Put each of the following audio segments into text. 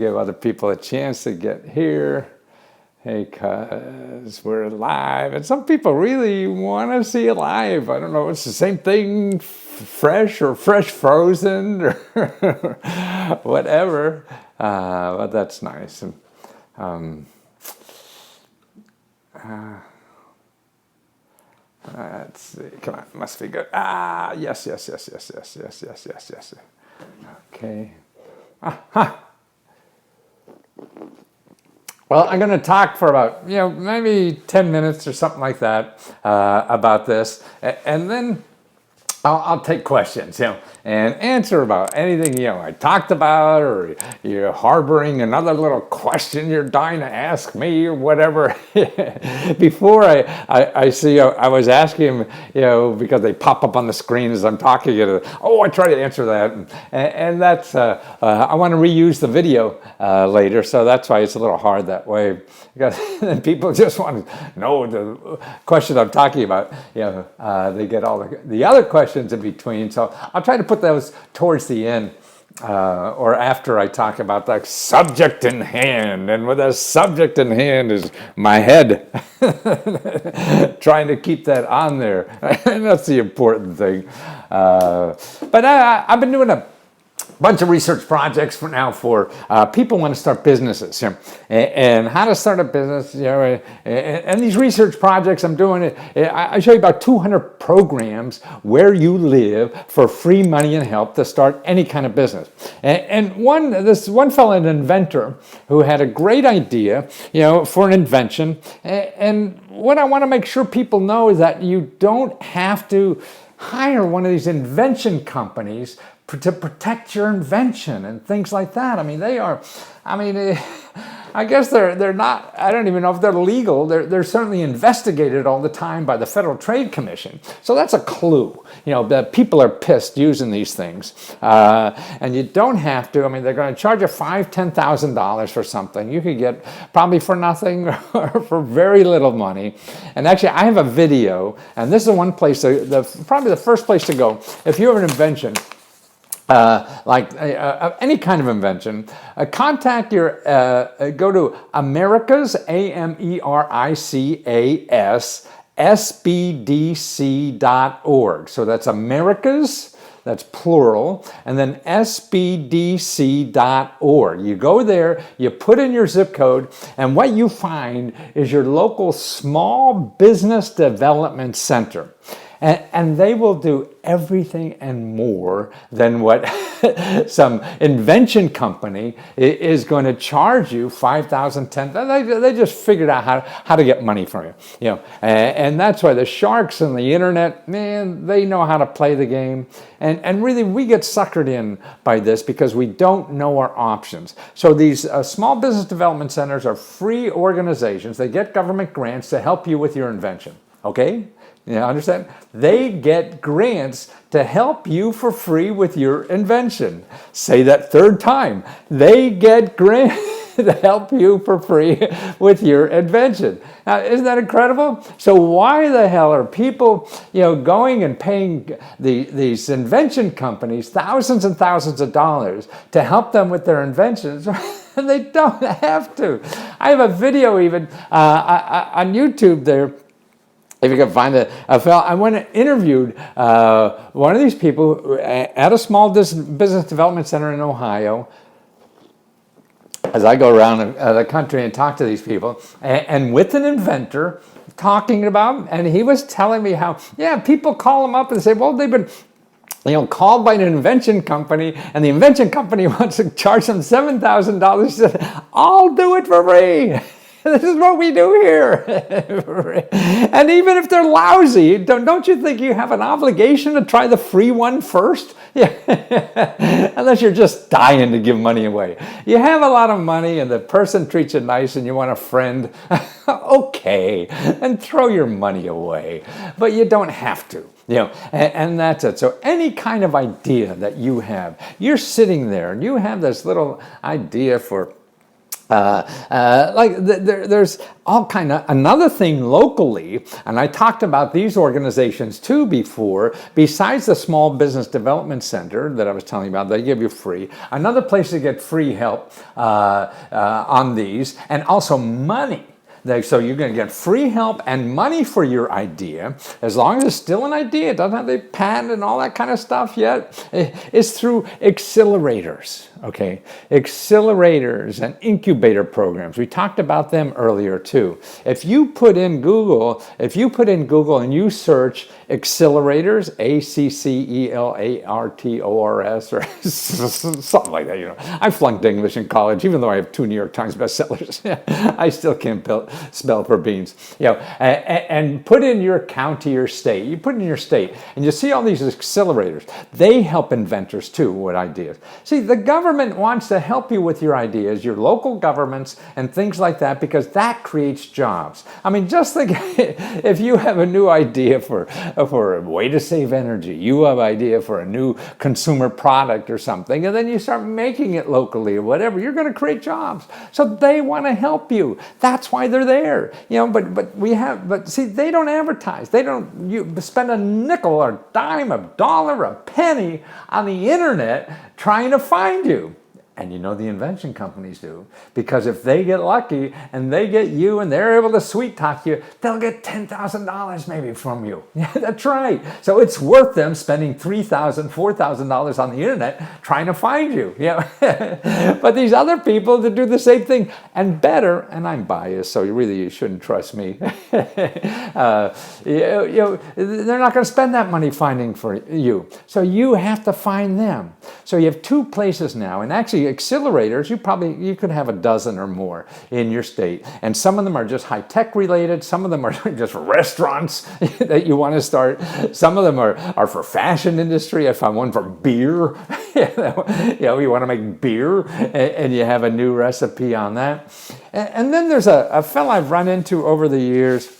give other people a chance to get here. Hey, cuz we're live, and some people really want to see it live. I don't know, it's the same thing, fresh or fresh frozen or whatever, but that's nice. And let's see, come on, must be good. Yes. Okay. Well, I'm going to talk for about, maybe 10 minutes or something like that about this. And then I'll take questions, and answer about anything, I talked about, or you're harboring another little question you're dying to ask me or whatever. Before I see, I was asking him, because they pop up on the screen as I'm talking. I try to answer that. And that's, I want to reuse the video later, so that's why it's a little hard that way. Because people just want to know the question I'm talking about. They get all the other questions in between, so I'll try to put those towards the end or after I talk about the subject in hand. And with the subject in hand is my head. Trying to keep that on there. And that's the important thing. But I've been doing a bunch of research projects for people who want to start businesses, and how to start a business, and these research projects I'm doing, I show you about 200 programs where you live for free money and help to start any kind of business. And this one fellow, an inventor, who had a great idea, for an invention, and what I want to make sure people know is that you don't have to hire one of these invention companies to protect your invention and things like that. I guess they're not, I don't even know if they're legal. They're certainly investigated all the time by the Federal Trade Commission. So that's a clue, that people are pissed using these things. And you don't have to, they're going to charge you $5,000, $10,000 for something. You could get probably for nothing or for very little money. And actually, I have a video, and this is one place, probably the first place to go. If you have an invention, any kind of invention, contact go to Americas, AMERICAS, SBDC.org. So that's Americas, that's plural, and then SBDC.org. You go there, you put in your zip code, and what you find is your local small business development center. And they will do everything and more than what some invention company is going to charge you $5,000, $10,000. They just figured out how to get money from you. And that's why the sharks on the internet, man, they know how to play the game. And really, we get suckered in by this because we don't know our options. So these small business development centers are free organizations. They get government grants to help you with your invention. Okay? Understand? They get grants to help you for free with your invention. Say that third time. They get grants to help you for free with your invention. Now, isn't that incredible? So why the hell are people, going and paying these invention companies thousands and thousands of dollars to help them with their inventions? And they don't have to. I have a video even on YouTube there. If you can find it, I went and interviewed one of these people at a small business development center in Ohio. As I go around the country and talk to these people, and with an inventor talking about, and he was telling me how, people call him up and say, well, they've been called by an invention company, and the invention company wants to charge them $7,000. He said, I'll do it for free. This is what we do here. And even if they're lousy, don't you think you have an obligation to try the free one first? Unless you're just dying to give money away. You have a lot of money and the person treats you nice and you want a friend. Okay, and throw your money away. But you don't have to. And that's it. So any kind of idea that you have, you're sitting there and you have this little idea for There's all kind of another thing locally, and I talked about these organizations too before. Besides the Small Business Development Center that I was telling you about, they give you free. Another place to get free help on these, and also money. So you're going to get free help and money for your idea, as long as it's still an idea. It doesn't have the patent and all that kind of stuff yet. It's through accelerators, okay? Accelerators and incubator programs. We talked about them earlier too. If you put in Google and you search accelerators, ACCELARTORS, or something like that, you know. I flunked English in college, even though I have 2 New York Times bestsellers. I still can't spell for beans. You know, and put in your county or state. You put in your state, and you see all these accelerators. They help inventors too with ideas. See, the government wants to help you with your ideas, your local governments and things like that, because that creates jobs. I mean, just think if you have a new idea for a way to save energy, you have an idea for a new consumer product or something, and then you start making it locally or whatever, you're going to create jobs. So they want to help you. That's why they're there. You know, but see, they don't advertise. You spend a nickel, a dime, a dollar, a penny on the internet trying to find you. And you know the invention companies do, because if they get lucky and they get you and they're able to sweet talk you, they'll get $10,000 maybe from you. Yeah, that's right. So it's worth them spending $3,000, $4,000 on the internet trying to find you. Yeah. But these other people that do the same thing and better, and I'm biased, so you shouldn't trust me. They're not going to spend that money finding for you. So you have to find them. So you have 2 places now, and actually accelerators, you could have a dozen or more in your state, and some of them are just high-tech related, some of them are just restaurants that you want to start, some of them are for fashion industry. I found one for beer. You want to make beer, and you have a new recipe on that. And then there's a fellow I've run into over the years.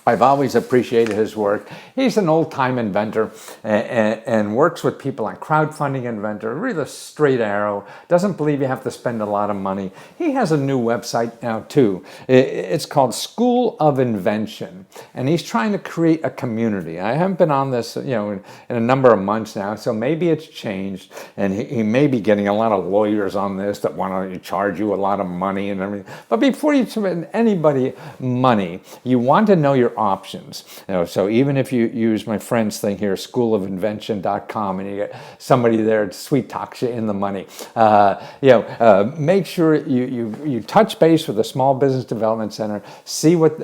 I've always appreciated his work. He's an old-time inventor and works with people on crowdfunding inventor, really straight arrow, doesn't believe you have to spend a lot of money. He has a new website now too. It's called School of Invention, and he's trying to create a community. I haven't been on this in a number of months now, so maybe it's changed, and he may be getting a lot of lawyers on this that want to charge you a lot of money and everything. But before you spend anybody money, you want to know your options. So even if you use my friend's thing here, schoolofinvention.com, and you get somebody there to sweet talks you in the money, make sure you touch base with the Small Business Development Center, see what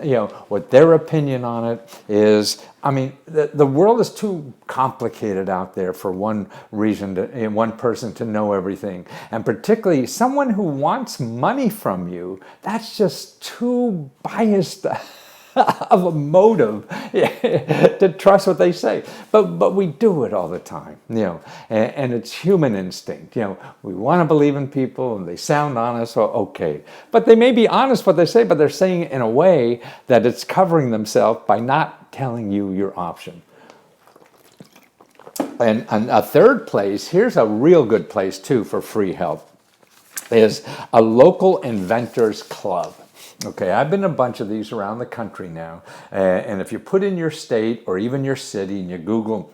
their opinion on it is. I mean, the world is too complicated out there for one person to know everything. And particularly someone who wants money from you, that's just too biased of a motive to trust what they say. But we do it all the time, and it's human instinct. We want to believe in people and they sound honest, so okay. But they may be honest what they say, but they're saying it in a way that it's covering themselves by not telling you your option. And a third place, here's a real good place too for free help, is a local inventors club. Okay, I've been to a bunch of these around the country now, and if you put in your state or even your city and you Google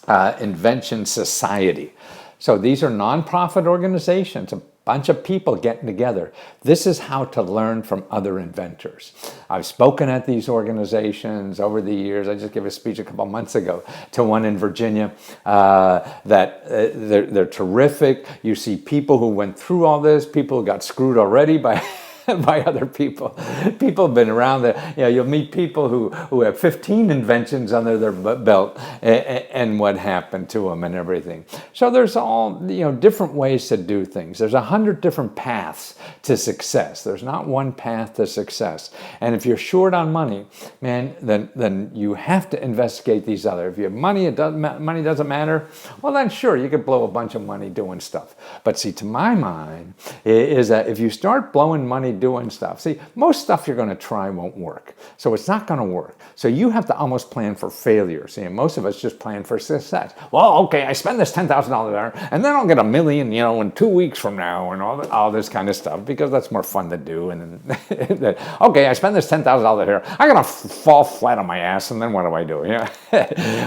Invention Society, so these are nonprofit organizations, a bunch of people getting together. This is how to learn from other inventors. I've spoken at these organizations over the years. I just gave a speech a couple months ago to one in Virginia they're terrific. You see people who went through all this, people who got screwed already by other people. People have been around there. You'll meet people who have 15 inventions under their belt and what happened to them and everything. So there's all different ways to do things. There's 100 different paths to success. There's not one path to success. And if you're short on money, man, then you have to investigate these other. If you have money, money doesn't matter. Well, then sure, you could blow a bunch of money doing stuff. But see, to my mind, is that if you start blowing money doing stuff. See, most stuff you're going to try won't work. So it's not going to work. So you have to almost plan for failure. See, and most of us just plan for success. Well, okay, I spend this $10,000 there, and then I'll get $1 million, in 2 weeks from now, and all this kind of stuff, because that's more fun to do. And then, okay, I spend this $10,000 here. I'm going to fall flat on my ass, and then what do I do?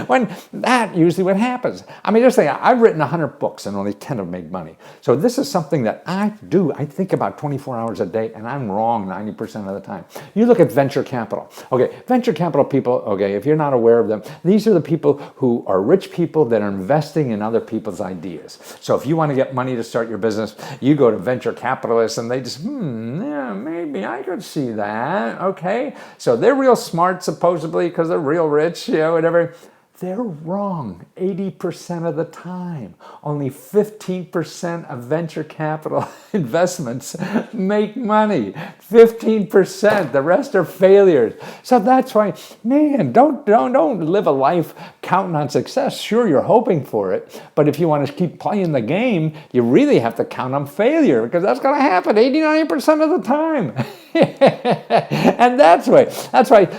When that usually what happens. I mean, just think, I've written 100 books, and only 10 have made money. So this is something that I do. I think about 24 hours a day, and I'm wrong 90% of the time. You look at venture capital. Okay, venture capital people, okay, if you're not aware of them, these are the people who are rich people that are investing in other people's ideas. So if you want to get money to start your business, you go to venture capitalists, and they just, yeah, maybe I could see that, okay? So they're real smart, supposedly, because they're real rich, whatever. They're wrong 80% of the time. Only 15% of venture capital investments make money. 15%. The rest are failures. So that's why, man, don't live a life counting on success. Sure, you're hoping for it, but if you want to keep playing the game, you really have to count on failure, because that's going to happen 89% of the time. And that's why.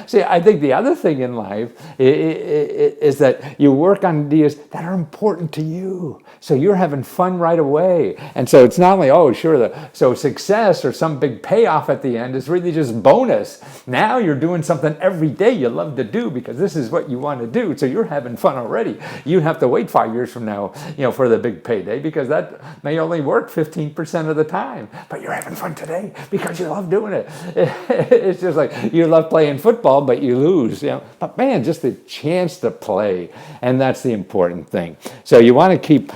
See, I think the other thing in life is that you work on ideas that are important to you. So you're having fun right away. And so it's not only, so success or some big payoff at the end is really just bonus. Now you're doing something every day you love to do, because this is what you want to do. So you're having fun already. You have to wait 5 years from now, for the big payday, because that may only work 15% of the time. But you're having fun today because you love doing it. It's just like you love playing football, but you lose. But man, just the chance to play, and that's the important thing. So you want to keep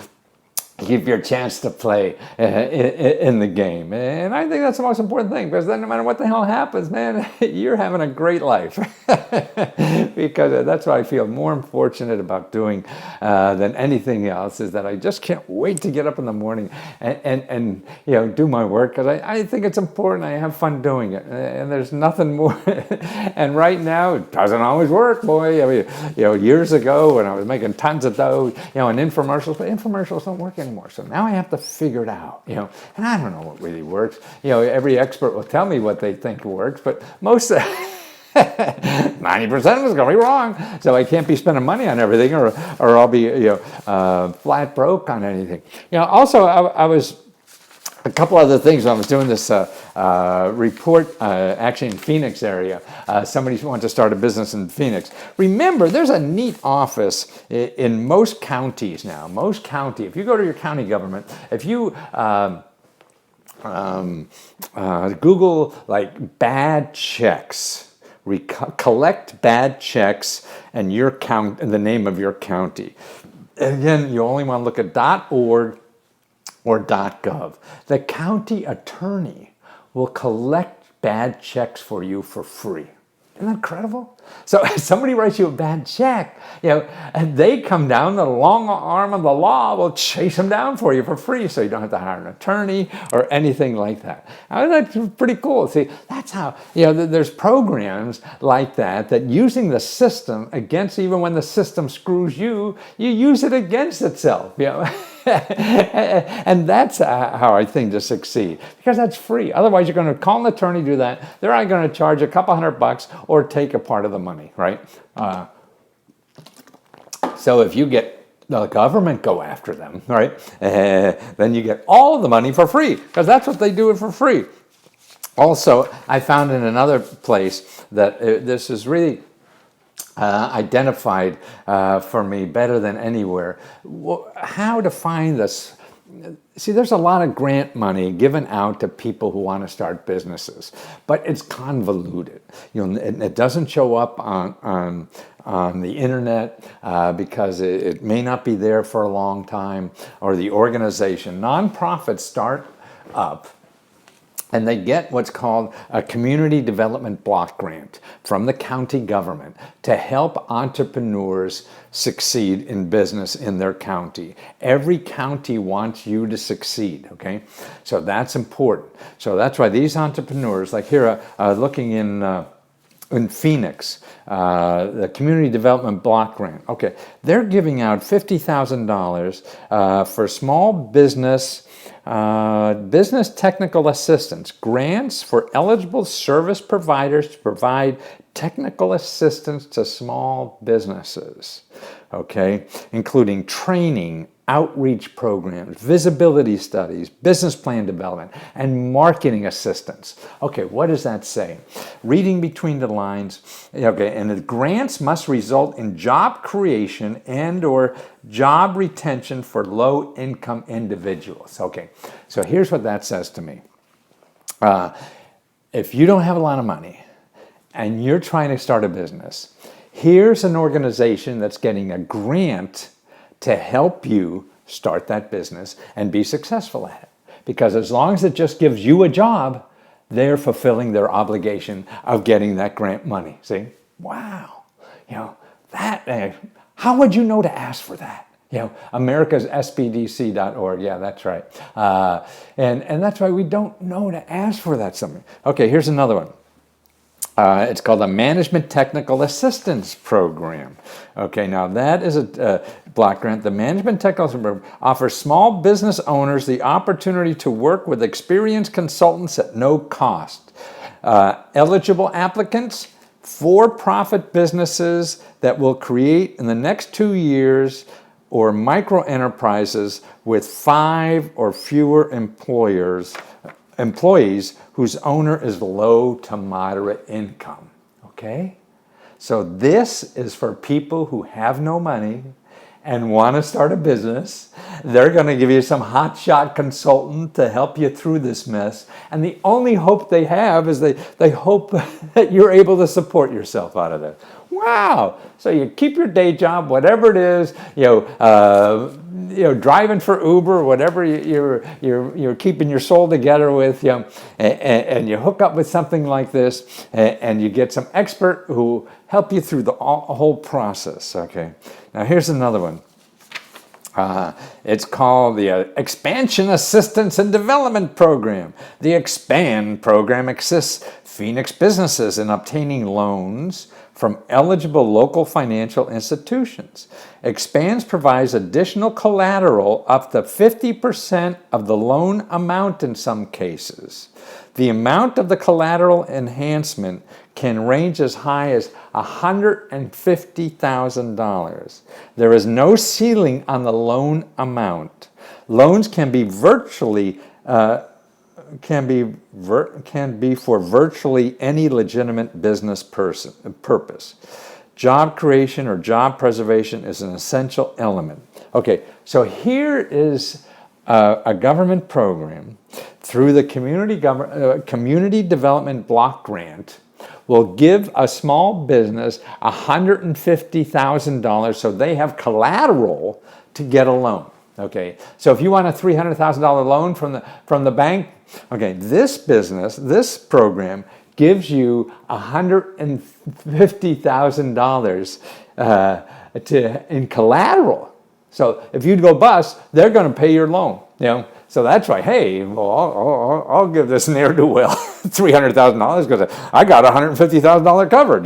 your chance to play in the game. And I think that's the most important thing, because then no matter what the hell happens, man, you're having a great life. Because that's what I feel more fortunate about doing than anything else, is that I just can't wait to get up in the morning and do my work, because I think it's important. I have fun doing it, and there's nothing more. And right now, it doesn't always work, boy. I mean, years ago when I was making tons of dough, in infomercials, but infomercials don't work anymore. So now I have to figure it out, and I don't know what really works. Every expert will tell me what they think works, but most 90% of it's going to be wrong. So I can't be spending money on everything, or I'll be flat broke on anything. Also, I was a couple other things when I was doing this report, actually in Phoenix area. Somebody wanted to start a business in Phoenix. Remember, there's a neat office in most counties now. Most county, if you go to your county government, if you Google like bad checks, collect bad checks and the name of your county. Again, you only want to look at .org or .gov. The county attorney will collect bad checks for you for free. Isn't that incredible? So if somebody writes you a bad check, and they come down, the long arm of the law will chase them down for you for free, so you don't have to hire an attorney or anything like that. I mean, that's pretty cool. See, that's how, there's programs like that using the system against, even when the system screws you, you use it against itself, And that's how I think to succeed, because that's free. Otherwise, you're going to call an attorney, do that. They're only going to charge a couple $100 or take a part of the money, right? So if you get the government go after them, right, then you get all of the money for free, because that's what they do it for free. Also, I found in another place that this is really identified for me better than anywhere. How to find this. See, there's a lot of grant money given out to people who want to start businesses, but it's convoluted. It doesn't show up on the internet because it may not be there for a long time, or the organization. Nonprofits start up, and they get what's called a community development block grant from the county government to help entrepreneurs succeed in business in their county. Every county wants you to succeed, okay? So that's important. So that's why these entrepreneurs, like here, looking in Phoenix, the Community Development Block Grant, okay, they're giving out $50,000 for small business business technical assistance, grants for eligible service providers to provide technical assistance to small businesses, okay, including training, outreach programs, visibility studies, business plan development, and marketing assistance. Okay, what does that say? Reading between the lines, okay, and the grants must result in job creation and or job retention for low-income individuals. Okay, so here's what that says to me. If you don't have a lot of money and you're trying to start a business, here's an organization that's getting a grant to help you start that business and be successful at it. Because as long as it just gives you a job, they're fulfilling their obligation of getting that grant money. See? Wow. That, how would you know to ask for that? America's SBDC.org. Yeah, that's right. And that's why we don't know to ask for that something. Okay, here's another one. It's called a Management Technical Assistance Program. Okay, now that is a block grant. The Management Technical Assistance Program offers small business owners the opportunity to work with experienced consultants at no cost. Eligible applicants, for-profit businesses that will create in the next 2 years, or micro enterprises with 5 or fewer employees whose owner is low to moderate income. Okay? So this is for people who have no money and want to start a business. They're going to give you some hotshot consultant to help you through this mess. And the only hope they have is they hope that you're able to support yourself out of it. Wow! So you keep your day job, whatever it is, driving for Uber, whatever you're keeping your soul together with, and you hook up with something like this, and you get some expert who help you through the whole process. Okay. Now here's another one. It's called the Expansion Assistance and Development Program. The EXPAND program assists Phoenix businesses in obtaining loans from eligible local financial institutions. Expands provides additional collateral up to 50% of the loan amount in some cases. The amount of the collateral enhancement can range as high as $150,000. There is no ceiling on the loan amount. Loans can be for virtually any legitimate business purpose. Job creation or job preservation is an essential element. Okay, so here is a government program through the Community Development Block Grant will give a small business $150,000 so they have collateral to get a loan. Okay, so if you want a $300,000 loan from the bank, okay, this program gives you $150,000 in collateral. So if you go bust, they're going to pay your loan. So that's why, hey, well, I'll give this ne'er-do-well $300,000 because I got $150,000 covered,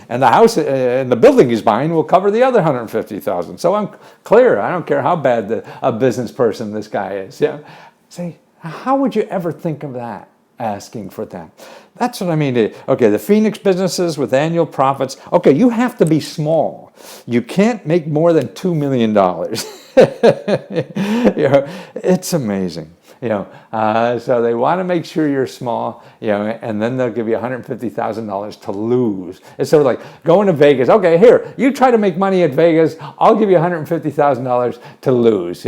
and the house and the building he's buying will cover the other $150,000. So I'm clear. I don't care how bad a business person this guy is. See, how would you ever think of that? Asking for that. That's what I mean. Okay, the Phoenix businesses with annual profits. Okay, you have to be small. You can't make more than $2 million. It's amazing. So they want to make sure you're small, and then they'll give you $150,000 to lose. It's sort of like going to Vegas. Okay, here, you try to make money at Vegas. I'll give you $150,000 to lose.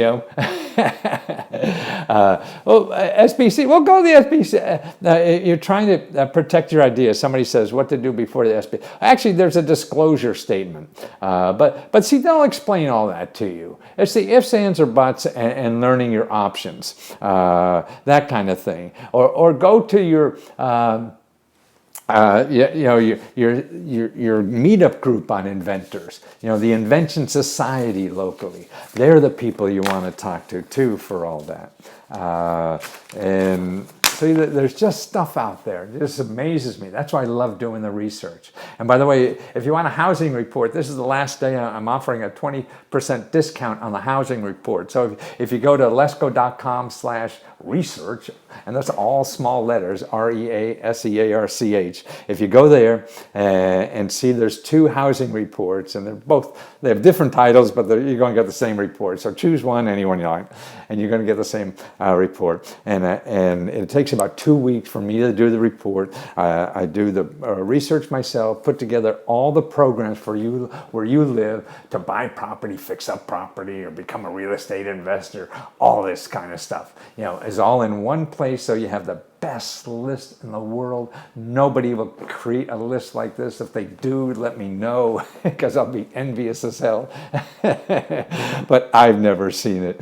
SBC. Well, go to the SBC. You're trying to protect your ideas. Somebody says what to do before the SBC. Actually, there's a disclosure statement. But see, they'll explain all that to you. It's the ifs, ands, or buts, and learning your options. That kind of thing. Or go to your your meetup group on inventors. The Invention Society locally. They're the people you want to talk to too for all that. And See, there's just stuff out there. It just amazes me. That's why I love doing the research. And by the way, if you want a housing report, this is the last day I'm offering a 20% discount on the housing report. So if you go to lesko.com/research, and that's all small letters, REASEARCH. If you go there and see there's 2 housing reports, and they have different titles, but you're going to get the same report. So choose one, anyone you like, and you're going to get the same report. And it takes about 2 weeks for me to do the report. I do the research myself, put together all the programs for you where you live to buy property, fix up property, or become a real estate investor. All this kind of stuff, is all in one place. So you have the best list in the world. Nobody will create a list like this. If they do, let me know, because I'll be envious as hell. But I've never seen it.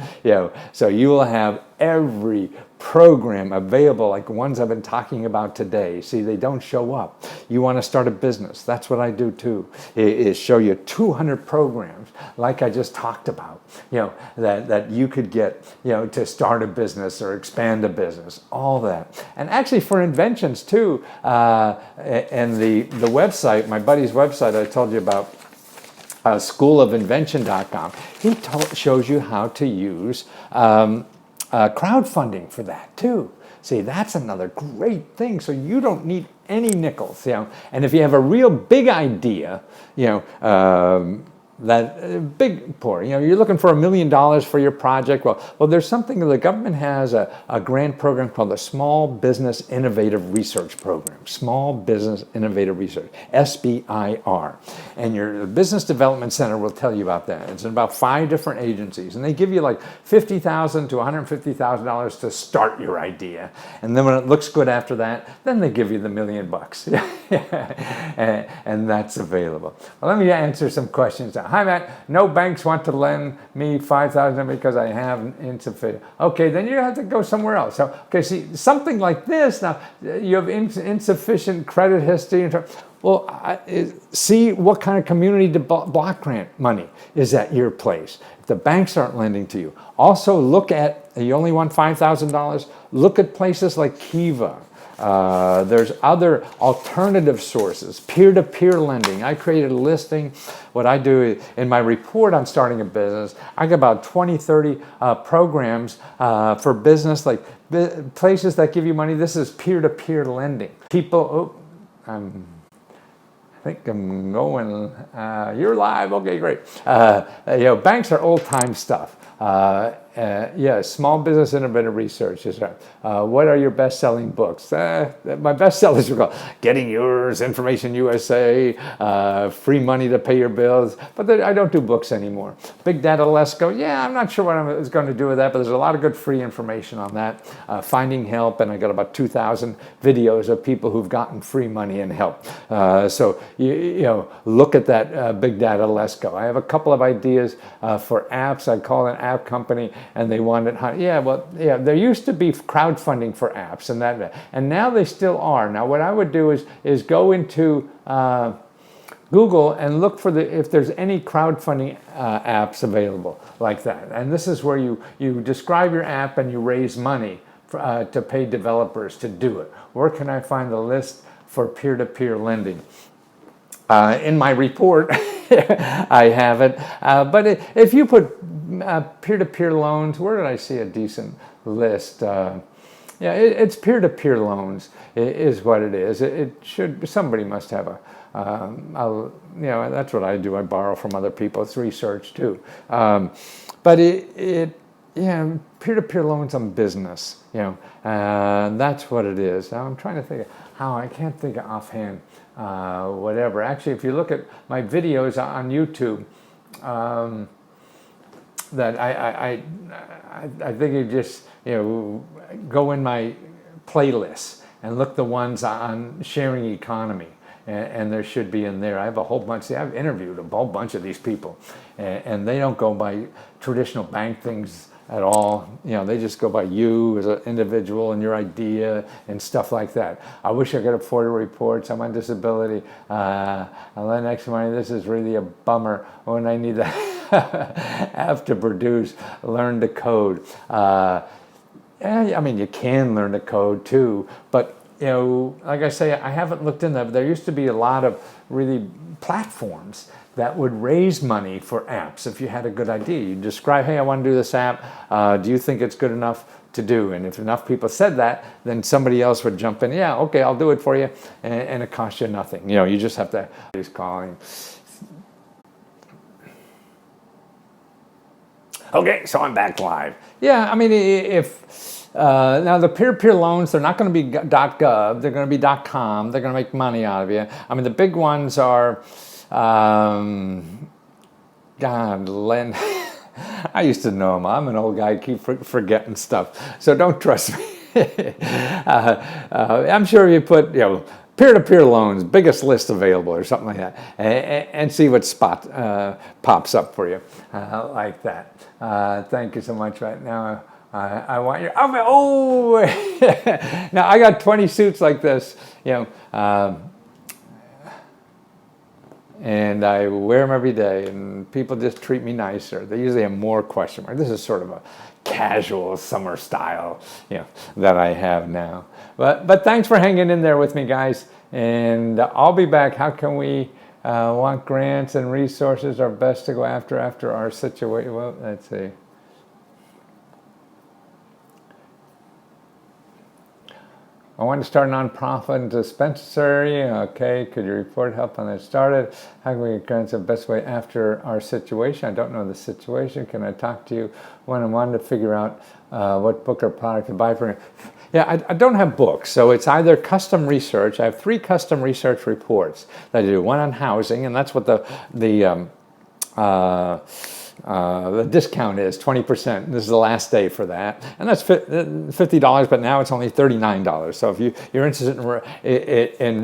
So you will have every program available, like the ones I've been talking about today. See, they don't show up. You want to start a business. That's what I do too, is show you 200 programs like I just talked about, that you could get, to start a business or expand a business, all that. And actually for inventions too, and the website, my buddy's website I told you about, schoolofinvention.com, he shows you how to use crowdfunding for that too. See, that's another great thing. So you don't need any nickels, And if you have a real big idea, that big pour, you're looking for $1 million for your project. Well, there's something, the government has a grant program called the Small Business Innovative Research Program. Small Business Innovative Research, SBIR. And your Business Development Center will tell you about that. It's in about 5 different agencies, and they give you like $50,000 to $150,000 to start your idea. And then when it looks good after that, then they give you the $1 million. And that's available. Well, let me answer some questions now. Hi, Matt. No banks want to lend me $5,000 because I have insufficient. Okay, then you have to go somewhere else. So, okay, see, something like this. Now, you have insufficient credit history. Well, see what kind of community block grant money is at your place. If the banks aren't lending to you. Also, look at, you only want $5,000, look at places like Kiva. There's other alternative sources, peer-to-peer lending. I created a listing. What I do in my report on starting a business, I got about 20, 30 programs for business, like places that give you money. This is peer-to-peer lending. People, I think I'm going, you're live, okay, great. Banks are old-time stuff. Small Business Innovative Research is right. What are your best-selling books? My bestsellers are called Getting Yours, Information USA, Free Money to Pay Your Bills, but I don't do books anymore. Big Data Lesko, I'm not sure what I was going to do with that, but there's a lot of good free information on that. Finding help, and I got about 2,000 videos of people who've gotten free money and help. So, look at that Big Data Lesko. I have a couple of ideas for apps. I call an app company, and they wanted, there used to be crowdfunding for apps and now they still are. Now what I would do is go into Google and look for if there's any crowdfunding apps available like that. And this is where you describe your app and you raise money to pay developers to do it. Where can I find the list for peer-to-peer lending? In my report, I have it. But if you put peer-to-peer loans, where did I see a decent list? It's peer-to-peer loans is what it is. It should, somebody must have that's what I do. I borrow from other people. It's research too. But peer-to-peer loans on business, that's what it is. Now I'm trying to think of how, I can't think of offhand. Whatever. Actually, if you look at my videos on YouTube, that I think you just go in my playlists and look the ones on sharing economy, and there should be in there. I have a whole bunch. I've interviewed a whole bunch of these people, and they don't go by traditional bank things at all. They just go by you as an individual and your idea and stuff like that. I wish I could afford reports. I'm on disability. And then next morning, this is really a bummer when I need to have to produce, learn to code. I mean, you can learn to code too, but like I say, I haven't looked into that. But there used to be a lot of really platforms that would raise money for apps if you had a good idea. You describe, hey, I want to do this app. Do you think it's good enough to do? And if enough people said that, then somebody else would jump in. Yeah, okay, I'll do it for you, and it costs you nothing. You just have to. He's calling. Okay, so I'm back live. Yeah, I mean, if now the peer-to-peer loans, they're not going to be .gov, they're going to be .com. They're going to make money out of you. I mean, the big ones are, God, Len. I used to know him. I'm an old guy, I keep forgetting stuff, so don't trust me. I'm sure you put, peer-to-peer loans, biggest list available or something like that, and see what spot pops up for you like that. Thank you so much. Right now, I want your outfit. Oh, now I got 20 suits like this, and I wear them every day, and people just treat me nicer. They usually have more question marks. This is sort of a casual summer style, that I have now. But thanks for hanging in there with me, guys. And I'll be back. How can we want grants and resources are best to go after our situation? Well, let's see. I want to start a nonprofit and dispensary. Okay, could you report help on that started? How can we get grants the best way after our situation? I don't know the situation. Can I talk to you one-on-one to figure out what book or product to buy for you? Yeah, I don't have books, so it's either custom research. I have 3 custom research reports that I do. One on housing, and that's what the discount is, 20%. This is the last day for that, and that's $50. But now it's only $39. So if you're interested in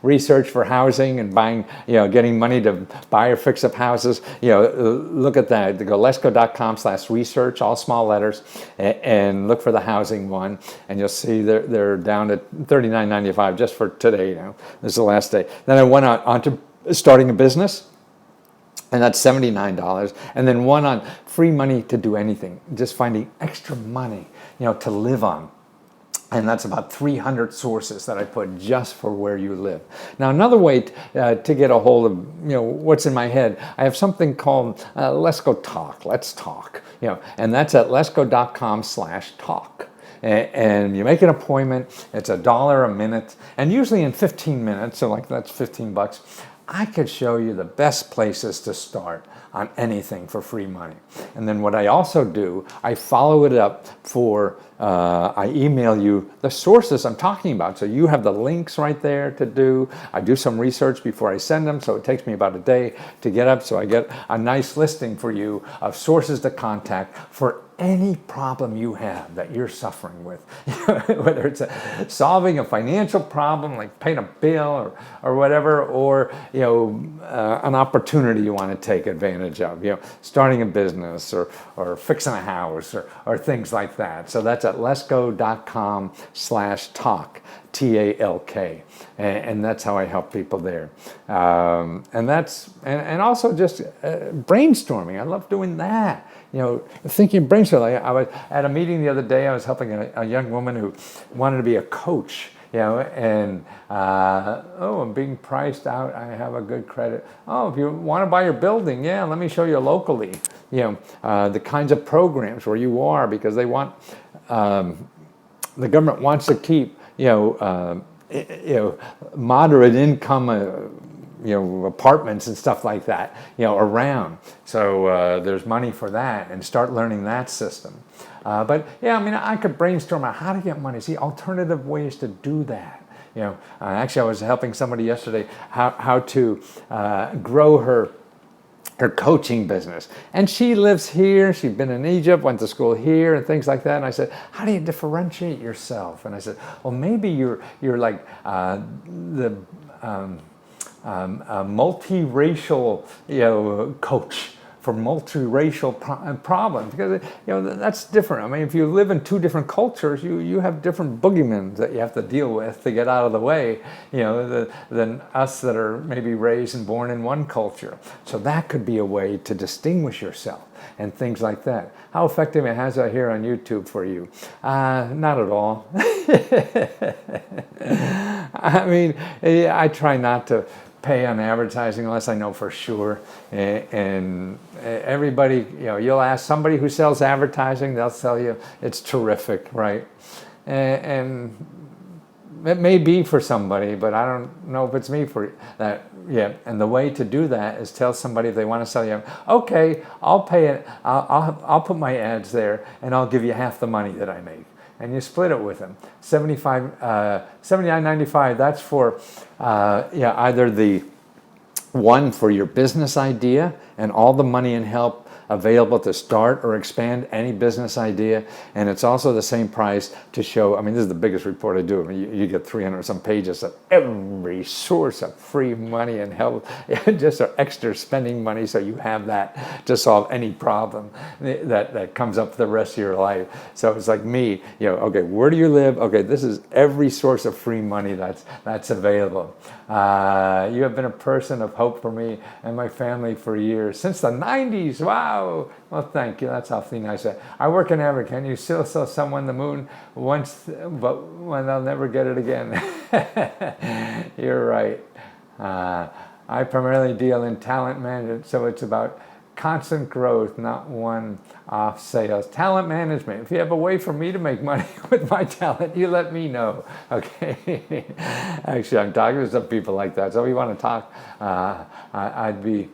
research for housing and buying, getting money to buy or fix up houses, look at that. Go Lesko.com/research, all small letters, and look for the housing one, and you'll see they're down at $39.95 just for today. This is the last day. Then I went on to starting a business, and that's $79. And then one on free money to do anything, just finding extra money, to live on. And that's about 300 sources that I put just for where you live. Now, another way to get a hold of, what's in my head, I have something called Lesko Talk, Let's Talk, and that's at lesko.com/talk. And you make an appointment, it's $1 a minute, and usually in 15 minutes, so like that's $15, I could show you the best places to start on anything for free money. And then what I also do, I follow it up I email you the sources I'm talking about. So you have the links right there to do. I do some research before I send them, so it takes me about a day to get up. So I get a nice listing for you of sources to contact for any problem you have that you're suffering with, whether it's solving a financial problem like paying a bill or whatever, or an opportunity you want to take advantage of, starting a business or fixing a house or things like that. So that's at lesko.com/talk, TALK, and that's how I help people there. And also just brainstorming. I love doing that. Thinking brainstorming. I was at a meeting the other day. I was helping a young woman who wanted to be a coach. And I'm being priced out. I have a good credit. Oh, if you want to buy your building, yeah, let me show you locally. The kinds of programs where you are, because they want the government wants to keep moderate income apartments and stuff like that around. So there's money for that, and start learning that system. But yeah, I mean, I could brainstorm on how to get money. See, alternative ways to do that. Actually, I was helping somebody yesterday how to grow her coaching business. And she lives here. She's been in Egypt, went to school here, and things like that. And I said, how do you differentiate yourself? And I said, well, maybe you're like multiracial, coach for multiracial problems, because that's different. I mean, if you live in two different cultures, you have different boogeymen that you have to deal with to get out of the way, than us that are maybe raised and born in one culture. So that could be a way to distinguish yourself and things like that. How effective is that here on YouTube for you? Not at all. I mean, I try not to pay on advertising unless I know for sure. And everybody, you'll ask somebody who sells advertising, they'll tell you it's terrific, right? And it may be for somebody, but I don't know if it's me for that. Yeah, and the way to do that is tell somebody if they want to sell you, okay, I'll pay it. I'll put my ads there, and I'll give you half the money that I make. And you split it with them. $79.95. That's for either the one for your business idea and all the money and help available to start or expand any business idea, and it's also the same price to show. I mean, this is the biggest report I do. I mean, you get 300 some pages of every source of free money and help, just extra spending money, so you have that to solve any problem that comes up for the rest of your life. So it's like me, okay, where do you live? Okay, this is every source of free money that's available. You have been a person of hope for me and my family for years, since the 90s. Wow. Well, thank you. That's awfully nice. I work in Africa. Can you still sell someone the moon once, but when they'll never get it again? You're right. I primarily deal in talent management, so it's about constant growth, not one-off sales. Talent management. If you have a way for me to make money with my talent, you let me know. Okay. Actually, I'm talking to some people like that. So if you want to talk, I'd be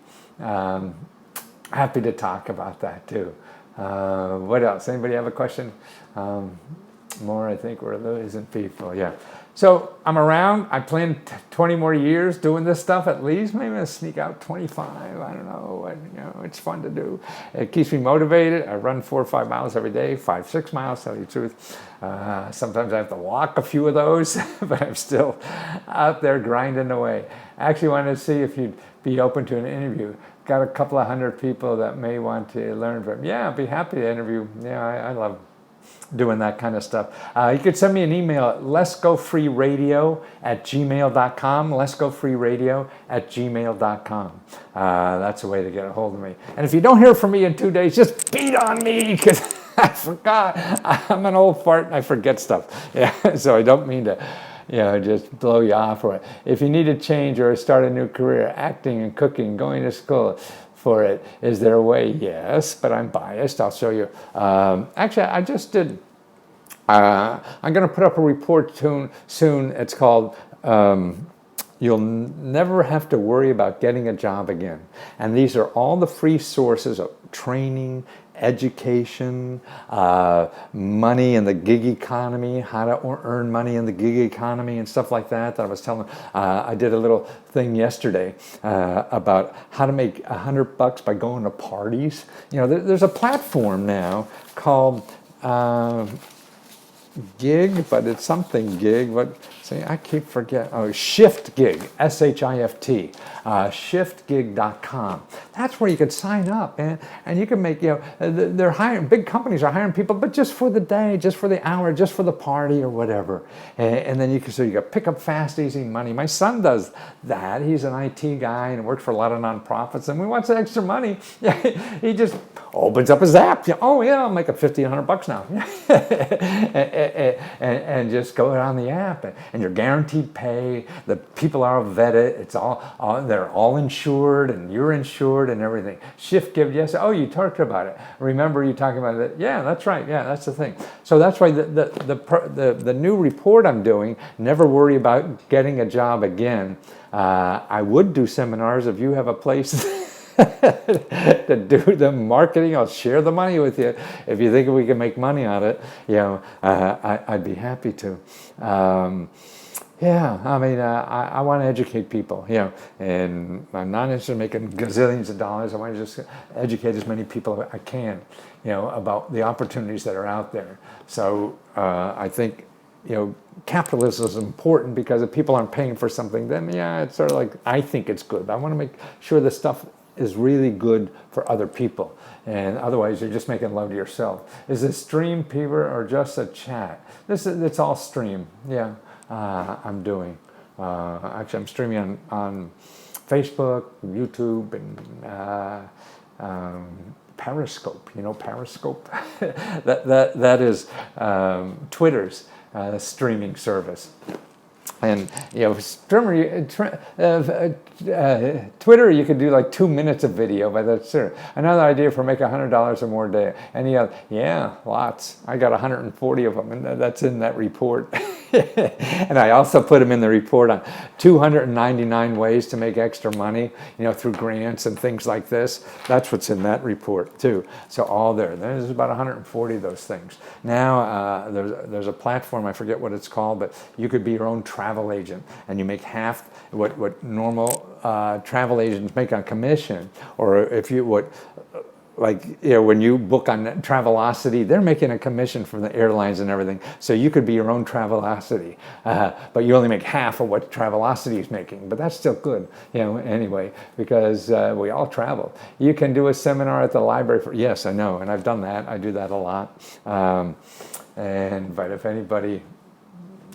happy to talk about that too. What else? Anybody have a question? More, I think we're losing people. Yeah. So I'm around. I plan 20 more years doing this stuff at least. Maybe I'll sneak out 25. I don't know. It's fun to do. It keeps me motivated. I run 4 or 5 miles every day, 5, 6 miles, tell you the truth. Sometimes I have to walk a few of those, but I'm still out there grinding away. I actually wanted to see if you'd be open to an interview. Got a couple of hundred people that may want to learn from. Yeah, I'd be happy to interview. Yeah, I love doing that kind of stuff. You could send me an email at leskofreeradio@gmail.com, leskofreeradio@gmail.com. That's a way to get a hold of me. And if you don't hear from me in 2 days, just beat on me, because I forgot. I'm an old fart and I forget stuff. Yeah, so I don't mean to just blow you off. Or if you need to change or start a new career, acting and cooking, going to school for it, is there a way? Yes, but I'm biased. I'll show you. Actually, I just did. I'm going to put up a report soon. It's called You'll Never Have to Worry About Getting a Job Again. And these are all the free sources of training, education, money in the gig economy, how to earn money in the gig economy and stuff like that I was telling. I did a little thing yesterday about how to make $100 by going to parties. There's a platform now called Gig, but it's something Gig. I keep forgetting. Oh, Shift Gig, SHIFT, shiftgig.com. That's where you can sign up, man, and you can make. They're hiring. Big companies are hiring people, but just for the day, just for the hour, just for the party or whatever. And then you can pick up fast, easy money. My son does that. He's an IT guy and works for a lot of nonprofits. And when he wants extra money, he just opens up his app. Oh yeah, I'll make a $1,500 now, and just go on the app. And you're guaranteed pay. The people are vetted. It's they're all insured, and you're insured, and everything. Shift Give, yes. Oh, you talked about it. Remember you talking about it? Yeah, that's right. Yeah, that's the thing. So that's why the new report I'm doing. Never worry about getting a job again. I would do seminars if you have a place to do the marketing. I'll share the money with you if you think we can make money on it. I'd be happy to. I want to educate people, and I'm not interested in making gazillions of dollars. I want to just educate as many people as I can, about the opportunities that are out there. So I think, capitalism is important, because if people aren't paying for something, then it's sort of like, I think it's good. I want to make sure the stuff is really good for other people. And otherwise, you're just making love to yourself. Is this stream, Peter, or just a chat? It's all stream. Yeah, I'm doing. Actually, I'm streaming on Facebook, YouTube, and Periscope. You know Periscope? that is Twitter's streaming service. And Twitter, you could do like 2 minutes of video, but that's another idea for make $100 or more a day. Any other? Yeah, lots. I got 140 of them, and that's in that report. And I also put them in the report on 299 ways to make extra money, through grants and things like this. That's what's in that report too. So all there's about 140 of those things. Now there's a platform, I forget what it's called, but you could be your own travel agent, and you make half what normal travel agents make on commission, or if you would. When you book on Travelocity, they're making a commission from the airlines and everything. So you could be your own Travelocity, but you only make half of what Travelocity is making. But that's still good, anyway, because we all travel. You can do a seminar at the library yes, I know, and I've done that. I do that a lot. But if anybody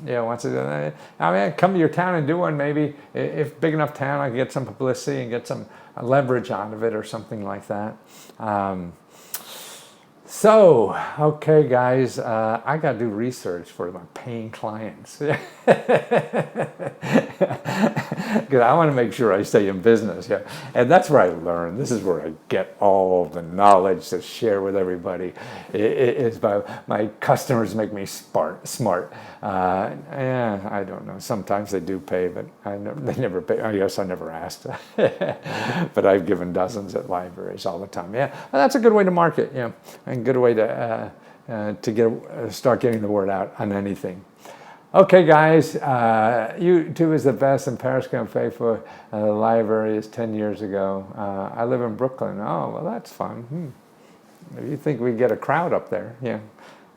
wants to do that, come to your town and do one. Maybe if big enough town, I can get some publicity and get some leverage out of it or something like that. Okay, guys, I got to do research for my paying clients. Because I want to make sure I stay in business. Yeah, and that's where I learn. This is where I get all the knowledge to share with everybody. It's by my customers make me smart. I don't know. Sometimes they do pay, but they never pay. I guess I never asked. But I've given dozens at libraries all the time. Yeah, and that's a good way to market. Yeah, and a good way to start getting the word out on anything. Okay, guys, YouTube is the best, and Paris Cafe for the library is 10 years ago. I live in Brooklyn. Oh, well, that's fun. If you think we'd get a crowd up there,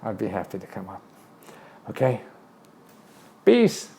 I'd be happy to come up. Okay? Peace.